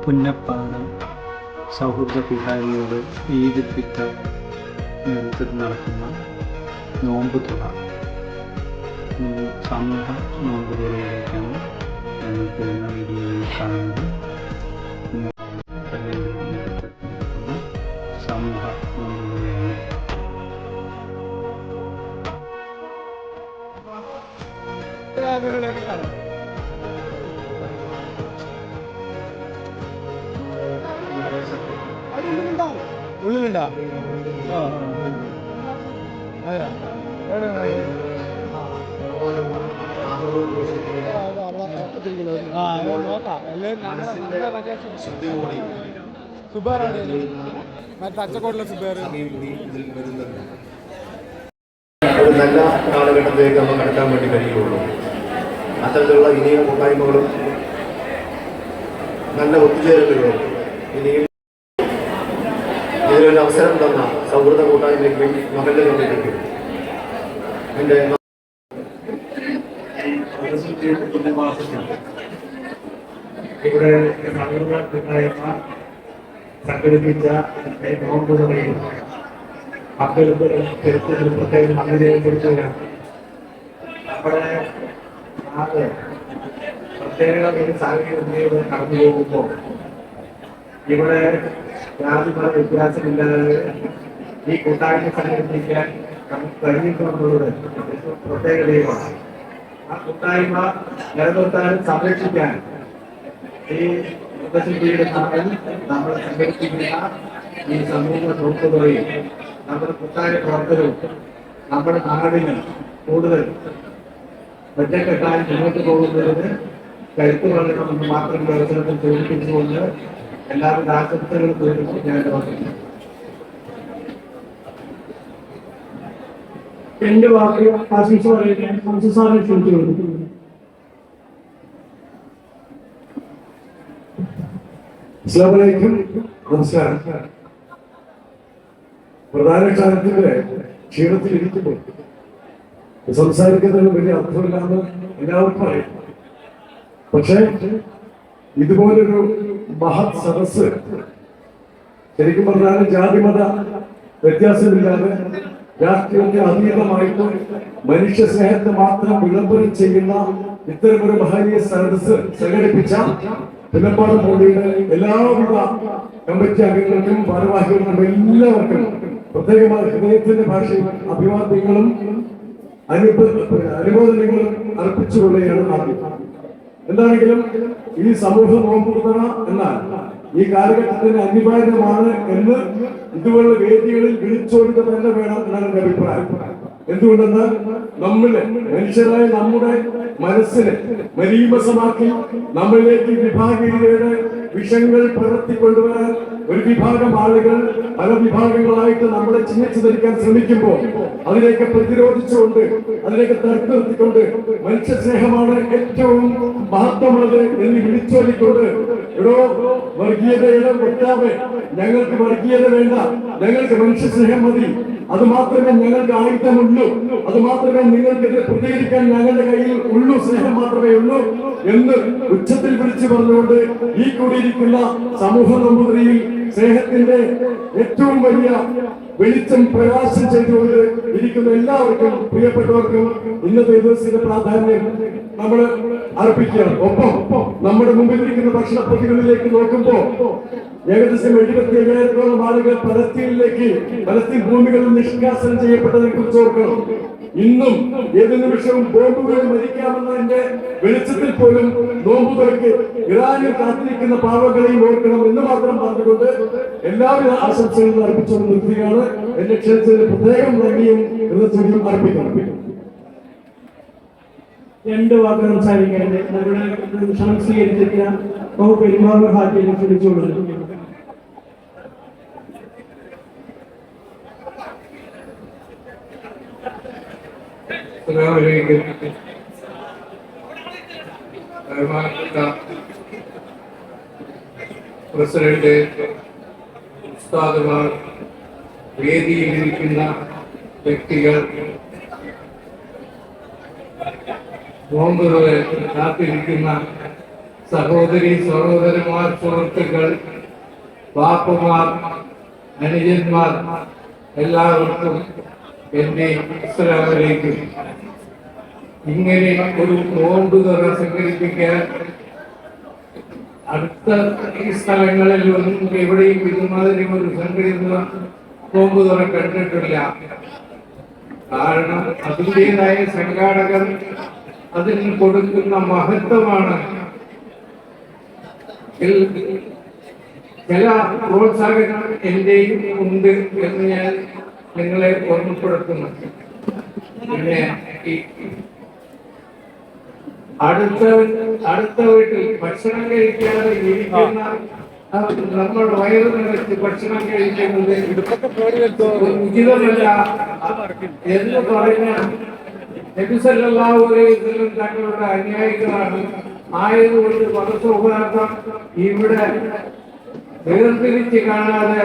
പുന്നപ്പാട് സൗഹൃദ വിഹാരിയോട് ഈദ് ഫിത്തർ നേതൃത്വത്തിൽ നടക്കുന്ന നോമ്പ് തുറ, സമൂഹ നോമ്പ് തുറയിലേക്കാണ് ഞങ്ങൾക്ക് ഇന്ന് വീഡിയോയിൽ കാണുന്നത്. നടക്കുന്ന സമൂഹ നോമ്പ് തുറയാണ്. ഉള്ളിലുണ്ടോ? അച്ചക്കോട്ടിലെ സുബേർ ഒരു നല്ല കാലഘട്ടത്തിലേക്ക് നമ്മൾ കടക്കാൻ വേണ്ടി കഴിയുള്ളൂ. അത്തരത്തിലുള്ള ഇനിയും കൂട്ടായ്മകളും നല്ല ഒത്തുചേരലുകളും ഇനിയും ഇതിനൊരു അവസരം തന്ന സൗഹൃദ കൂട്ടായ്മയ്ക്കും മകളുടെ കമ്മിറ്റിക്കും എൻ്റെ ഇവിടെ സൗഹൃദ കൂട്ടായ്മ സംഘടിപ്പിച്ച നോമ്പ് തുറയിൽ മക്കളും പ്രത്യേകം നന്ദി രേഖപ്പെടുത്തുകയാണ്. നമ്മുടെ നാട് പ്രത്യേക ഒരു സാഹചര്യത്തിലൂടെ കടന്നു പോകുമ്പോൾ ഇവിടെ ജാതിമത വ്യത്യാസമില്ലാതെ ഈ കൂട്ടായ്മ സംഘടിപ്പിക്കാൻ നമുക്ക് കഴിഞ്ഞിട്ടുള്ളത് പ്രത്യേകതയുമാണ്. ആ കൂട്ടായ്മ നിലനിർത്താനും സംരക്ഷിക്കാനും ഈ മൃഗശുദ്ധിയുടെ നാളിൽ നമ്മൾ സംഘടിപ്പിക്കുന്ന ഈ സമൂഹ നോക്കുതുറയും നമ്മുടെ കൂട്ടായ പ്രവർത്തനവും നമ്മുടെ നാടിന് കൂടുതൽ ഒറ്റക്കെട്ടായി മുന്നോട്ട് പോകുന്നതിന് കരുത്തു വളരണമെന്ന് മാത്രം ഈ അവസരത്തിൽ സൂചിപ്പിച്ചുകൊണ്ട് എല്ലാവരും ആശംസകളും നേരിടും. ഞാൻ പറഞ്ഞു എന്റെ വാക്ക് ആശംസ പറയാൻ സാറിനെ ക്ഷണിച്ചു കൊടുക്കുന്നു. അസ്സലാമലൈക്കും, നമസ്കാരം. പ്രധാന ക്ഷാമത്തിന്റെ ക്ഷീണത്തിൽ ഇരിക്കുമ്പോൾ സംസാരിക്കുന്നതിന് വലിയ അർത്ഥമില്ലാന്ന് എല്ലാവർക്കും അറിയാം. പക്ഷേ ഇതുപോലൊരു മഹത് സദസ് ശരിക്കും പറഞ്ഞാൽ ജാതിമത വ്യത്യാസമില്ലാതെ രാഷ്ട്രീയത്തെ അതീതമായിട്ട് മനുഷ്യ സ്നേഹത്തെ മാത്രം വിളംബരം ചെയ്യുന്ന ഇത്തരമൊരു മഹനീയ സദസ് സംഘടിപ്പിച്ച പുന്നപ്പാട് മോദിയുടെ എല്ലാവിധ കമ്മിറ്റി അംഗങ്ങൾക്കും ഭാരവാഹികൾക്കും എല്ലാവർക്കും പ്രത്യേകമായ ഹൃദയത്തിന്റെ ഭാഷയിൽ അഭിവാദ്യങ്ങളും അനുമോദനങ്ങളും അർപ്പിച്ചുകൊള്ളുകയാണ് ആദ്യം. എന്താണെങ്കിലും ഈ സമൂഹ നോമ്പ് തുറ എന്നാൽ ഈ കാലഘട്ടത്തിന് അനിവാര്യമാണ് എന്ന് ഇതുപോലുള്ള വേദികളിൽ വിളിച്ചോടുക തന്നെ വേണം എന്നാണ് എന്റെ അഭിപ്രായം. എന്തുകൊണ്ടെന്നാൽ നമ്മളെ മനുഷ്യരായ നമ്മുടെ മനസ്സിനെ മലീമസമാക്കി നമ്മളിലേക്ക് വിഭാഗീയതയുടെ വിഷയങ്ങൾ പകർത്തിക്കൊണ്ടുവരാൻ ഒരു വിഭാഗം ആളുകൾ പല വിഭാഗങ്ങളായിട്ട് നമ്മളെ ചിഹ്നിച്ചു ധരിക്കാൻ ശ്രമിക്കുമ്പോൾ അതിലേക്ക് പ്രതിരോധിച്ചുകൊണ്ട് അതിലേക്ക് തടുത്തു നിർത്തിക്കൊണ്ട് മനുഷ്യ സ്നേഹമാണ് ഏറ്റവും മഹത്വമുള്ളത് എന്ന് വിളിച്ചോടിക്കൊണ്ട് എടോ വർഗീയതയുടെ ഒട്ടാതെ ഞങ്ങൾക്ക് വർഗീയത വേണ്ട, ഞങ്ങൾക്ക് മനുഷ്യ സ്നേഹം മതി, അത് മാത്രമേ ഞങ്ങൾക്ക് ആയുധമുള്ളൂ, അത് മാത്രമേ നിങ്ങൾക്കെതിരെ പ്രതികരിക്കാൻ ഞങ്ങളുടെ കയ്യിൽ ഉള്ളൂ, സ്നേഹം മാത്രമേ ഉള്ളൂ എന്ന് ഉച്ചത്തിൽ വിളിച്ചു പറഞ്ഞുകൊണ്ട് ഈ കൂടിയിരിക്കുന്ന സമൂഹ നമ്പൂതിരിയിൽ സ്നേഹത്തിന്റെ ഏറ്റവും വലിയ വെളിച്ചം പ്രകാശം ചെയ്തുകൊണ്ട് ഇരിക്കുന്ന എല്ലാവർക്കും പ്രിയപ്പെട്ടവർക്കും ഇന്നത്തെ ദിവസത്തിന്റെ പ്രാധാന്യം നമ്മൾ അർപ്പിക്കുകയാണ്. ഒപ്പം നമ്മുടെ മുമ്പിലിരിക്കുന്ന ഭക്ഷണപ്പൊതികളിലേക്ക് നോക്കുമ്പോൾ ഏകദേശം 75,000-ഓളം ആളുകൾ പലസ്തീൻ ഭൂമികളിൽ നിഷ്കാസനം ചെയ്യപ്പെട്ടതിനെ കുറിച്ച് ഓർക്കണം. ഇന്നും ഏത് നിമിഷവും ബോംബുകളിൽ മരിക്കാമെന്നതിന്റെ വെളിച്ചത്തിൽ പോലും നോമ്പ് തുറക്ക് ഇറാനിൽ കാത്തിരിക്കുന്ന പാവങ്ങളെയും ഓർക്കണം എന്ന് മാത്രം പറഞ്ഞുകൊണ്ട് എല്ലാവിധ ആശംസകളും അർപ്പിച്ചുകൊണ്ട് നിർത്തുകയാണ്. എന്റെ ക്ഷണിച്ചതിന് പ്രത്യേകം നന്ദിയും ഹൃദയവും അർപ്പിക്കണം. രണ്ട് വാക്ക് സംസാരിക്കാൻ നമ്മുടെ ക്ഷണം സ്വീകരിച്ചിട്ട് പെരുമാൾ ഹാജിയെ ക്ഷണിച്ചുകൊള്ളുന്നു. പ്രസിഡന്റ്, ഉസ്താദുമാർ, വേദിയിലിരിക്കുന്ന വ്യക്തികൾ, നോമ്പുകളെ കാത്തിരിക്കുന്ന സഹോദരി സഹോദരന്മാർ, സുഹൃത്തുക്കൾ, ബാപ്പുമാർ, അനുജന്മാർ, എല്ലാവർക്കും എൻ്റെ അസ്സലാമു. ഇങ്ങനെ ഒരു നോമ്പ് തുറ സംഘടിപ്പിക്കാൻ അടുത്ത ഈ സ്ഥലങ്ങളിൽ ഒന്നും എവിടെയും ഇതുമാതിരി ഒരു സംഘടിത നോമ്പ് തുറ കണ്ടിട്ടില്ല. കാരണം അതിൻ്റെതായ സംഘാടകർ അതിന് കൊടുക്കുന്ന മഹത്വമാണ്. ചില പ്രോത്സാഹനം എന്റെയും ഉണ്ട് എന്ന് ഞാൻ നിങ്ങളെ ഓർമ്മപ്പെടുത്തുന്നു. പിന്നെ അടുത്ത വീട്ടിൽ ഭക്ഷണം കഴിക്കാതെ ഇരിക്കുന്ന നമ്മുടെ വയറ് നിറച്ച് ഭക്ഷണം കഴിക്കുന്നത് ഉചിതമല്ല എന്ന് പറഞ്ഞ നബി സല്ലല്ലാഹു അലൈഹി വസല്ലം തങ്ങളുടെ അനുയായികളാണ്. ആയതുകൊണ്ട് മതസൗഹാർദ്ദം ഇവിടെ വേർതിരിച്ച് കാണാതെ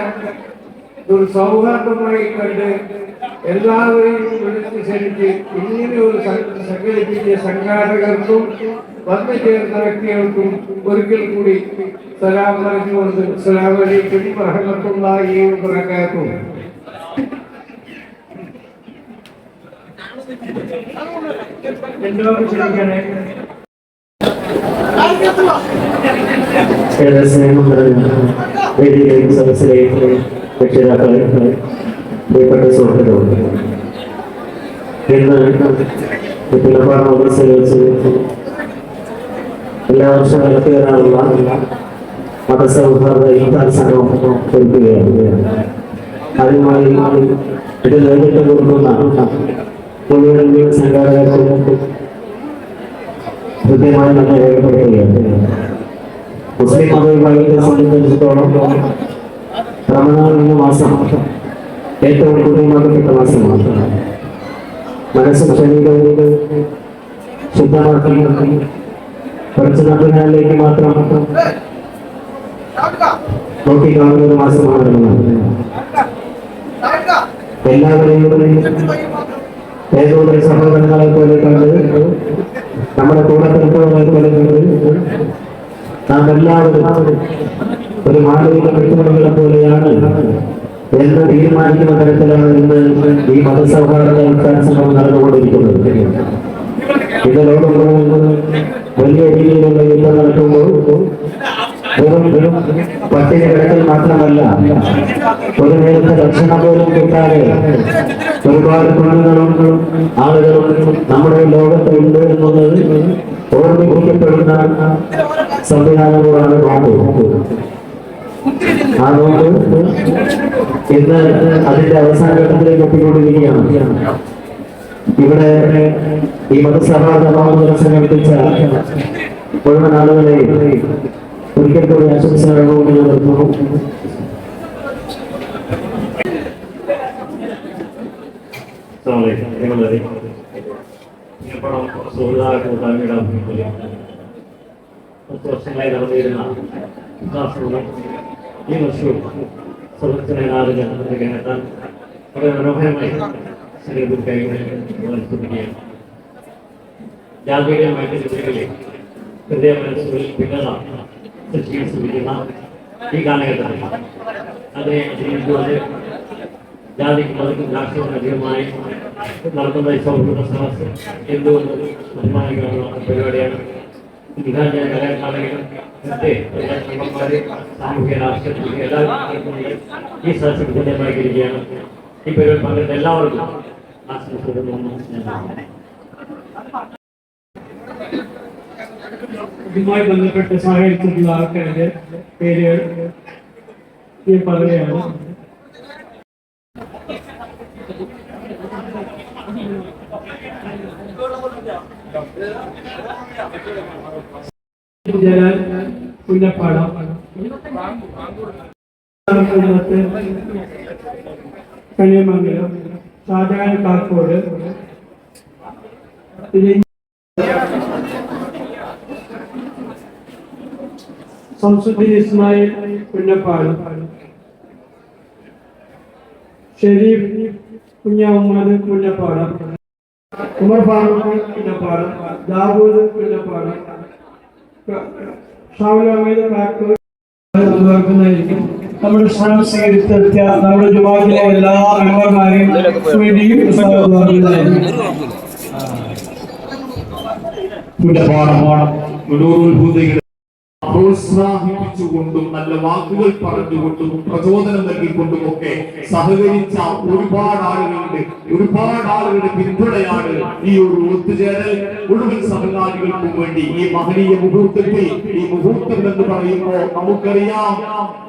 ഒരു സൗഹാർദ്ദമായി കണ്ട് എല്ലാവരെയും വിളിച്ച് ക്ഷണിച്ച് ഇങ്ങനെ ഒരു സംഘടിപ്പിച്ച സംഘാടകർക്കും വന്നു ചേർന്ന വ്യക്തികൾക്കും ഒരിക്കൽ കൂടി സലാം പറഞ്ഞുകൊണ്ട് അസ്സലാമു അലൈക്കും വറഹ്മത്തുള്ളാഹി വബറകാതുഹു. സ്നേഹം നിറഞ്ഞ വേദിയിലേക്ക് സദസ്സിലേക്ക് രക്ഷിതാക്കളെ, പ്രിയപ്പെട്ട സുഹൃത്തുക്കൾ, ഇന്ന് പിള്ളപ്പാട് മദ്രസയിൽ വെച്ച് എല്ലാ വർഷവും നടത്തി വരാനുള്ള മതസൗഹാർദ്ദ ഇഫ്താർ സംഗമം ഒരുക്കുകയാണ്. ആദ്യമായി ഇത് നേതൃത്വം കൊടുക്കുന്ന മുഴുവൻ സംഘാടകർക്കും കൃത്യമായി നമ്മൾ രേഖപ്പെടുത്തുകയാണ്. മുസ്ലിം മതവിഭാഗത്തെ സംബന്ധിച്ചിടത്തോളം റമദാൻ എന്ന മാസം ഏറ്റവും പുണ്യമാക്കപ്പെട്ട മാസമാണ്. മനസ്സും ശരീരവും ശുദ്ധമാക്കി കുറച്ച് നന്മകളിലേക്ക് മാത്രം നോക്കിക്കാണുന്ന ഒരു മാസമാണ് റമദാൻ. എല്ലാവരെയും ഏതൊരു സഹോദരങ്ങളെ പോലെ കണ്ട് നമ്മുടെ കൂടത്തിൽപ്പോഴെ പോലെ കണ്ട് നാം എല്ലാവരും ഒരു മാനവിക വ്യക്തികളെ പോലെയാണ് എന്ന് തീരുമാനിക്കുന്ന തരത്തിലാണ് ഇന്ന് ഈ മതസൗഹാർദ്ദ ഇഫ്താർ സംഗമം നടന്നുകൊണ്ടിരിക്കുന്നത്. ഇതിലോടൊപ്പം വലിയ രീതിയിലുള്ള യുദ്ധം നടക്കുമ്പോൾ വെറും പട്ടിണി കിടക്കൽ മാത്രമല്ല, ഒരു നേരത്തെ ഭക്ഷണം പോലും കിട്ടാതെ ഒരുപാട് കുഞ്ഞുങ്ങളും ആളുകളും നമ്മുടെ ലോകത്തുണ്ട് എന്നുള്ളത് ഓർമ്മിപ്പിക്കപ്പെടുന്ന സംവിധാനങ്ങളാണ് നോമ്പ്. അതുകൊണ്ട് ഇന്ന് അതിന്റെ അവസാന ഘട്ടത്തിലേക്ക് എത്തിക്കൊണ്ടിരിക്കുകയാണ്. ഇവിടെ ഈ മതസൗഹാർദ്ദ സംഘടിപ്പിച്ച മുഴുവൻ ആളുകളെയും ഒരിക്കൽ കൂടി ആശംസകളോട് നിർത്തുന്നു. വർഷങ്ങളായി നടന്നിരുന്ന ഈ വർഷവും സുഹൃത്തിനെത്താൻ വളരെ മനോഹരമായി സംഘടിപ്പിക്കുകയാണ്. ജാതീയമായിട്ട് ചിത്രങ്ങളിൽ ഹൃദയ മനസ്സുകളിൽ ഭിന്നത സൃഷ്ടിക്കുന്ന ഈ കാലഘട്ടത്തിൽ അതിനെ അതിജീവിച്ചുകൊണ്ട് ജാതിക്കും മതക്കും രാഷ്ട്രീയത്തിന് അധികമായി നടത്തുന്ന ഈ സൗഹൃദ സദസ്സ് എന്തുകൊണ്ട് ബഹുമാനിക്കാനുള്ള പരിപാടിയാണ്. വിധാന കലാകാലങ്ങളും സാമൂഹ്യ രാഷ്ട്രീയ എല്ലാ ഈ സദസ്സ് വിധേയമായിരിക്കുകയാണ്. ഈ പരിപാടി പങ്കെടുത്ത എല്ലാവർക്കും ആശംസിക്കുന്നു. ഇതുമായി ബന്ധപ്പെട്ട് സഹകരിച്ചിട്ടുള്ള ആൾക്കാരുടെ പേരുകൾ ഞാൻ പറയുകയാണ്. ജലാൽ പുന്നപ്പാടം, കണിയമംഗലം, ഷാജഹാൻ കാക്കോട്, സംസുദ്ദീൻ ഇസ്മായിൽ പുന്നപ്പാടം, ഷെരീഫ് കുഞ്ഞാമുഹമ്മദ് പുന്നപ്പാടം, ഉമർ ഫാറൂഖ് പുന്നപ്പാടം, ദാവൂദ് പുന്നപ്പാടം, ഷാവുൽ ട്രാക്ക് നൽകുന്നതായിരിക്കും. നമ്മുടെ ക്ഷണം സ്വീകരിച്ചെത്തിയ നമ്മുടെ ജുമാഅത്തിലെ എല്ലാ മെമ്പർമാരെയും വേണ്ടിയും പ്രോത്സാഹിപ്പിച്ചുകൊണ്ടും നല്ല വാക്കുകൾ പറഞ്ഞുകൊണ്ടും പ്രചോദനം നൽകിക്കൊണ്ടുമൊക്കെ സഹകരിച്ച ഒരുപാട് ആളുകളുടെ പിന്തുണയാണ് ഈ ഒരു ഒത്തുചേരൽ. മുഴുവൻ സഹകാരികൾക്കും വേണ്ടി ഈ മഹനീയ മുഹൂർത്തത്തിൽ, ഈ മുഹൂർത്തം എന്ന് പറയുമ്പോൾ നമുക്കറിയാം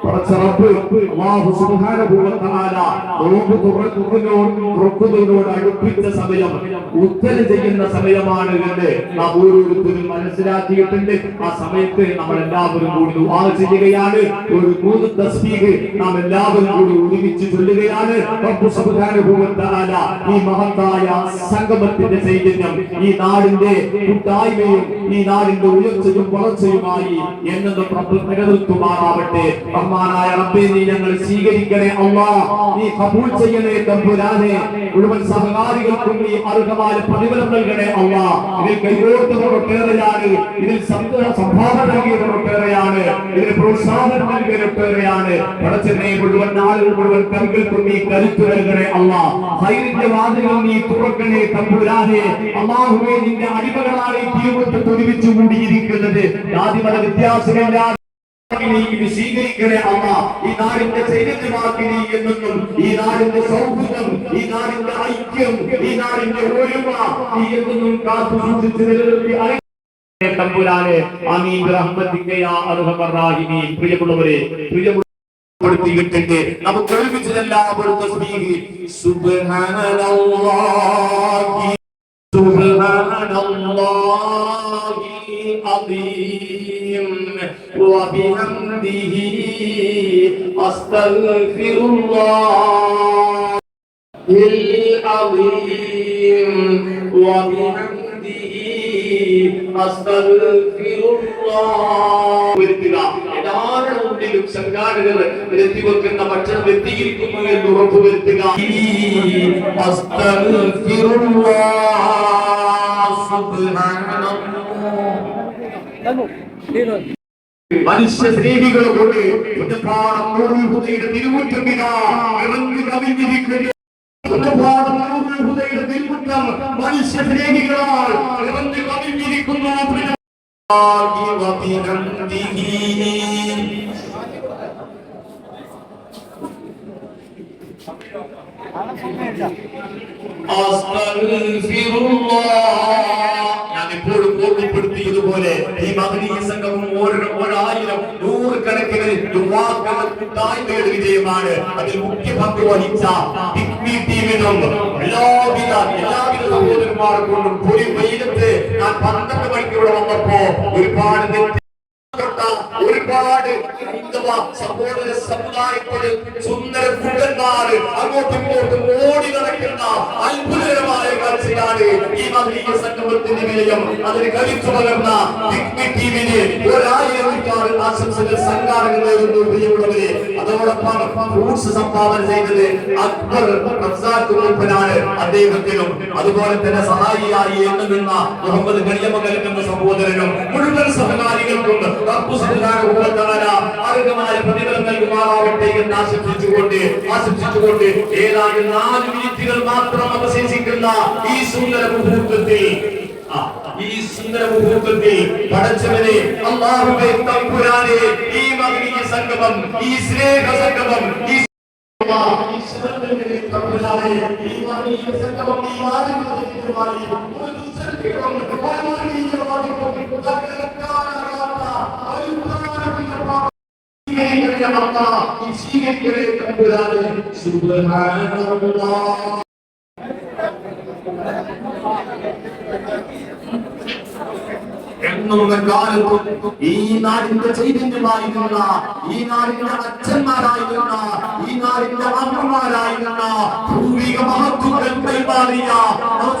അല്ലാഹു സുബ്ഹാനഹു വ തആല നോമ്പ് തുറക്കുന്നതിനോട് അടുപ്പിച്ച സമയം, ഉത്തരം ചെയ്യുന്ന സമയമാണ് എന്ന് നാം ഓരോരുത്തരും മനസ്സിലാക്കിയിട്ടുണ്ട്. ആ സമയത്ത് നമ്മൾ എല്ലാവരും കൂടി ദുആ ചെയ്യുകയാണ്. ഒരു 3 തസ്ബീഹ് നാം എല്ലാവരും കൂടി ഒരുമിച്ച് ചൊല്ലുകയാണ്. റബ്ബ് സുബ്ഹാനഹു വ തആല ഈ മഹത്തായ സംഗമത്തിന്റെ ചൈതന്യം, ഈ നാടിന്റെ കൂട്ടായ്മയും ഈ നാടിന്റെ ഉയർച്ചയും വളർച്ചയുമായി എന്നെന്നും റബ്ബ് നിലനിർത്തുമാറാവട്ടെ. റഹ്മാനായ റബ്ബേ, നീ ഞങ്ങൾ സ്വീകരിക്കണേ അല്ലാഹ്, നീ കബൂൽ ചെയ്യണേ തമ്പുരാനെ. മുഴുവൻ സഹകാരികൾക്കും നീ അർഹമായ പ്രതിഫലം നൽകണേ അല്ലാഹ്. ഇതിൽ കൈകോർത്തവരൊട്ടേറെയാണ്, ഇതിൽ സംഭാവന നൽകിയവരൊട്ടേറെയാണ്, ഇതിന് പ്രോത്സാഹനം നൽകിയവരൊട്ടേറെയാണ്. പടച്ചവനെ, മുഴുവൻ ആളുകൾ മുഴുവൻ കൈകൾക്കും നീ കരുത്തു നൽകണേ അല്ലാഹ്. ഖൈറിന്റെ വാതിലുകൾ നീ തുറക്കണേ തമ്പുരാനെ. അല്ലാഹുവേ, നിന്റെ അടിമകളാണ് ഈ ജീവിതത്തിൽ ഒരുമിച്ച് കൂടിയിരിക്കുന്നത്. ജാതിമത വ്യത്യാസമില്ലാതെ സ്വീകരിക്കണേ അല്ലാഹ്. ഈ നാടിന്റെ ചൈതന്യമാക്കി നീ എന്നും, ഈ നാടിന്റെ സൗഹൃദം, ഈ നാടിന്റെ ഐക്യം, ഈ നാടിന്റെ ഒരുമ നീ എന്നും കാത്തു സൂക്ഷിച്ച് നിലനിർത്തി തമ്പുരാനെ. ആമീൻ ബിറഹ്മതിക യാ അർഹമർ റഹീമീൻ. പ്രിയമുള്ളവരെ, നമുക്ക് ഒരുമിച്ച് എല്ലാവരും തസ്ബീഹ് സുബ്ഹാനല്ലാഹി സുബ്ഹാനല്ലാഹി അദീം വബിഹംദിഹി അസ്തഗ്ഫിറുല്ലാഹൽ അദീം വബിഹംദിഹി അസ്തഗ്ഫിറുല്ലാഹ്. എല്ലാവരുടെ മുന്നിലും സംഘാടകർ എത്തിവെക്കുന്ന ഭക്ഷണം എത്തിയിരിക്കുന്നു എന്ന് ഉറപ്പുവരുത്തുക. മനുഷ്യ സ്നേഹികളോട് തിരുമുറ്റമിതാ ഇറങ്ങി കവിഞ്ഞിരിക്കുന്നു. മനുഷ്യ സ്നേഹികളാൽ ഇറങ്ങി കവിഞ്ഞിരിക്കുന്നു. ഞാൻ എപ്പോഴും ഓർമ്മപ്പെടുത്തിയതുപോലെ ഈ മഹനീയ സംഘം ഒരായിരം നൂറുകണക്കിന് യുവാക്കളുടെ കൂട്ടായ്മയുടെ വിജയമാണ്. അതിൽ മുഖ്യ പങ്ക് വഹിച്ച ടീമിനും എല്ലാവിധ സഹോദരന്മാർക്കൊണ്ടും ഒരു വെയിലത്ത് ഞാൻ 12 മണിക്ക് ഇവിടെ വന്നപ്പോ ഒരുപാട് സഹോദര സമുദായത്തോട് സുന്ദര കുണ്ടന്മാർ അങ്ങോട്ടും ഇങ്ങോട്ടും ഓടി നടക്കുന്ന അത്ഭുതകരമായ കാഴ്ചയാണ് ഈ മഹനീയ സംഗമത്തിന്റെ വിജയം. അതിന് കരുത്തു പകർന്ന ടീമിന് 1000 ആശംസകൾ സംഘാടകർ നേരുന്നു. പ്രിയമുള്ളവരെ, അതോടൊപ്പം ഫ്രൂട്ട്സ് സംഭാവന ചെയ്തത് അക്ബർ മൂപ്പനാണ്. അദ്ദേഹത്തിനും അതുപോലെ തന്നെ സഹായിയായി എണ്ണുന്ന മുഹമ്മദ് കരിയമകൽ എന്ന സഹോദരനും മുഴുവൻ സഹകാരികൾക്കും അർഹമായ പ്രതിഫലം നൽകുമാറാവട്ടെ എന്ന് ആശംസിച്ചുകൊണ്ട് ഏതാണ്ട് 4 മിനിറ്റുകൾ മാത്രം അവശേഷിക്കുന്ന ഈ സുന്ദര മുഹൂർത്തത്തിൽ പടച്ചവനെ, അല്ലാഹുവേ തമ്പുരാനെ, ഈ മഹനീയ സംഗമം, ഈ സ്നേഹ സംഗമം, ഈ എന്നുള്ള കാലത്തും ഈ നാടിന്റെ ചൈതന്യമായിരുന്ന, ഈ നാടിന്റെ അച്ഛന്മാരായിരുന്ന, ഈ നാടിന്റെ അമ്മമാരായിരുന്ന പൂർവിക മഹത്വങ്ങൾ കൈമാറിയ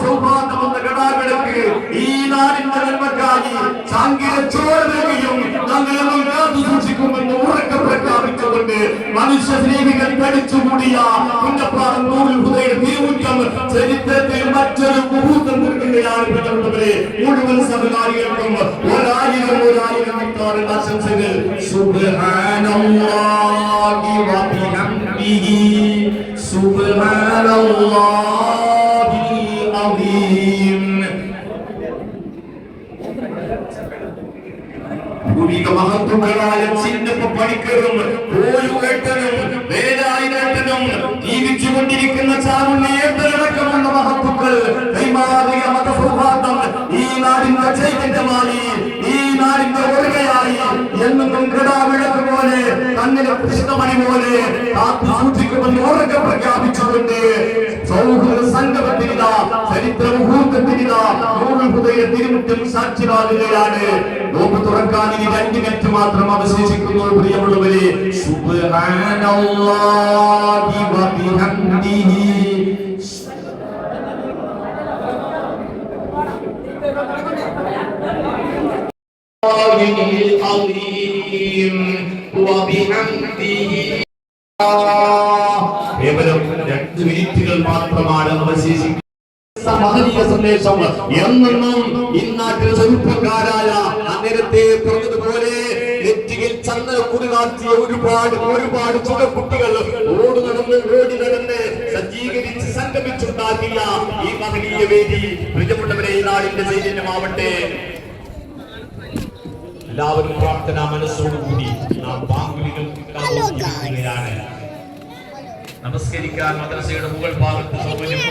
സൗഭാഗ്യമെന്ന ഗടാഗടക്ക് ഈ നാടിന്റെ നന്മക്കായി സാങ്കേതിക ചോരയും ഞങ്ങൾ കാത്തു സൂക്ഷിക്കുമെന്ന് ഉറക്കെ പ്രഖ്യാപിച്ചുകൊണ്ട് മനുഷ്യ സ്നേഹികൾ കടിച്ചുകൂടിയ പുന്നപ്പാറ തിരുമുറ്റം ചരിത്രത്തിൽ മറ്റൊരു മുഹൂർത്തം നിർത്തുകയാണ്. മുഴുവൻ സഹകാരികൾക്കും 1000 ഇഫ്താറിന്റെ ആശംസകൾ. സുബ്ഹാനല്ലാഹി വബിഹംദിഹി സുബ്ഹാനല്ലാഹിൽ അദീം. ഭൂമിക മഹത്വങ്ങളായ ചിന്നപ്പ പണിക്കരും പോയുകേട്ടനും വേലായുധേട്ടനും ജീവിച്ചുകൊണ്ടിരിക്കുന്ന ചാരുണ്യേട്ടനടക്കമുള്ള മഹത്വക്കൾ കൈമാറിയ മതസൗഹാർദ്ദം ഈ നാടിന്റെ ചൈതന്യമായി, ഈ നാടിന്റെ ഓർമ്മയായി എന്നും കടാവിളക്ക് പോലെ കണ്ണിലെ കൃഷ്ണമണി പോലെ കാത്തു സൂക്ഷിക്കുമെന്ന് ഉറക്കെ പ്രഖ്യാപിച്ചുകൊണ്ട് സൗഹൃദ സംഗമത്തിനിത ചരിത്ര മുഹൂർത്തത്തിനിത ഹൃദയ തിരുമുറ്റം സാക്ഷിയാകുകയാണ്. നോമ്പ് തുറക്കാൻ ഇനി 2 മിനിറ്റ് മാത്രം അവശേഷിക്കുന്നു. പ്രിയമുള്ളവരെ, സുബ്ഹാനല്ലാഹി വബിഹംദിഹി കേവലം 2 മിനിറ്റുകൾ മാത്രമാണ് അവശേഷിക്കുന്നത്. മഹനീയ സന്ദേശം എന്നെന്നും ഇന്നാട്ടിൽ ചെറുപ്പക്കാരായ നേരത്തെ പറഞ്ഞതുപോലെ നെറ്റിയിൽ ചന്ദനക്കുറി നാട്ടിയ ഒരുപാട് ചുടക്കുട്ടികൾ ഓടി നടന്ന് സജ്ജീകരിച്ച് സംഗമിച്ചുണ്ടാക്കിയ ഈ മഹനീയ വേദി പ്രിയപ്പെട്ടവരെ ഈ നാടിന്റെ ചൈതന്യമാവട്ടെ. എല്ലാവരും പ്രാർത്ഥനാ മനസ്സോടുകൂടി നാം ബാങ്കുലികൾക്കാണ് നമസ്കരിക്കാൻ മദ്രസയുടെ മുകൾ ഭാഗത്ത് സൗകര്യം.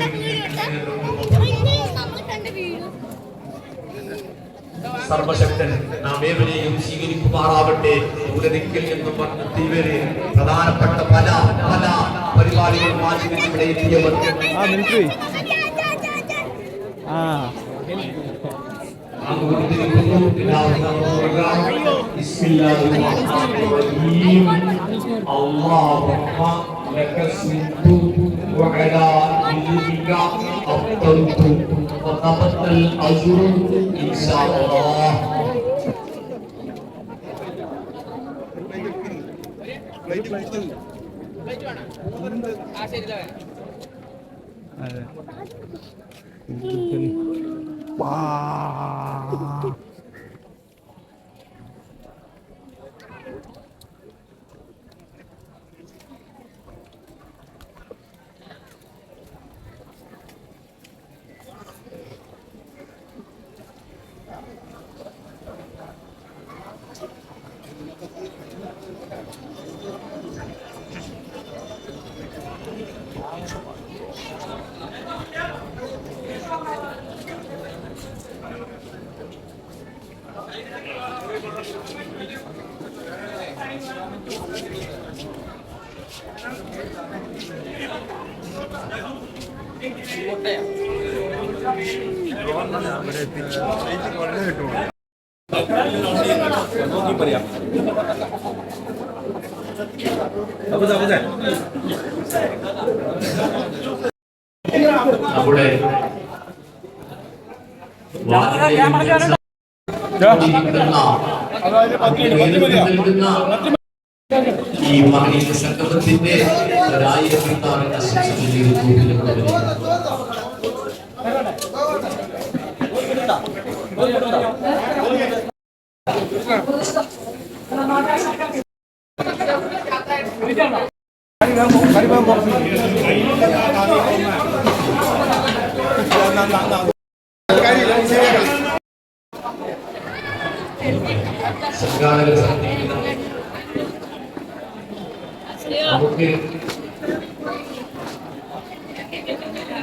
സർവശക്തൻ നാം ഏവരെയും സ്വീകരിക്കുമാറാവട്ടെ. ദൂരദിക്കിൽ നിന്നും വന്നെത്തി ഇവരെ പ്രധാനപ്പെട്ട പല പരിപാടികളും ആചരിച്ച് ഇവിടെ എത്തിയവർ لك سنت وعلى ذلك أفضلت وثبت الأجر إن شاء الله. നമ്മുടെ ഈ മഹനീയ സംഗമത്തിന്റെ 1000 നമുക്ക്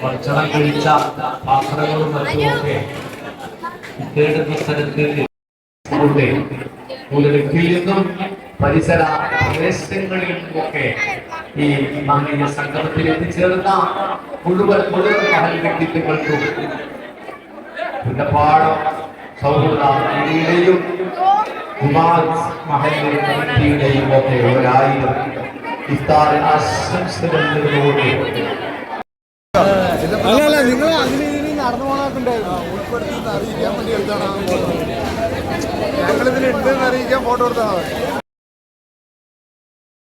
ഭക്ഷണം കഴിച്ച പാത്രങ്ങളും മറ്റുമൊക്കെ ഇദ്ദേഹത്തിന്റെ സ്ഥലത്ത് മുതലക്കിൽ നിന്നും പരിസര പ്രദേശങ്ങളിൽ നിന്നുമൊക്കെ ഈ മഹനീയ സംഗമത്തിൽ എത്തിച്ചേർന്ന മുഴുവൻ മഹൽ വ്യക്തിത്വങ്ങൾക്കും പാടം സൗഹൃദ രീതിയുടെയും മഹല്ലിയുടെയും ഒക്കെ 1000 ഇഫ്താർ ആശംസകൾ നേർന്നുകൊണ്ട് അല്ല നിങ്ങൾ അതിന് നടന്നു പോകാത്തുണ്ടായിരുന്നു ഉൾപ്പെടുത്തി അറിയിക്കാൻ വേണ്ടി എടുത്താണ് ഞങ്ങളിതിൽ ഉണ്ടെന്ന് അറിയിക്കാൻ ഫോട്ടോ എടുത്താൽ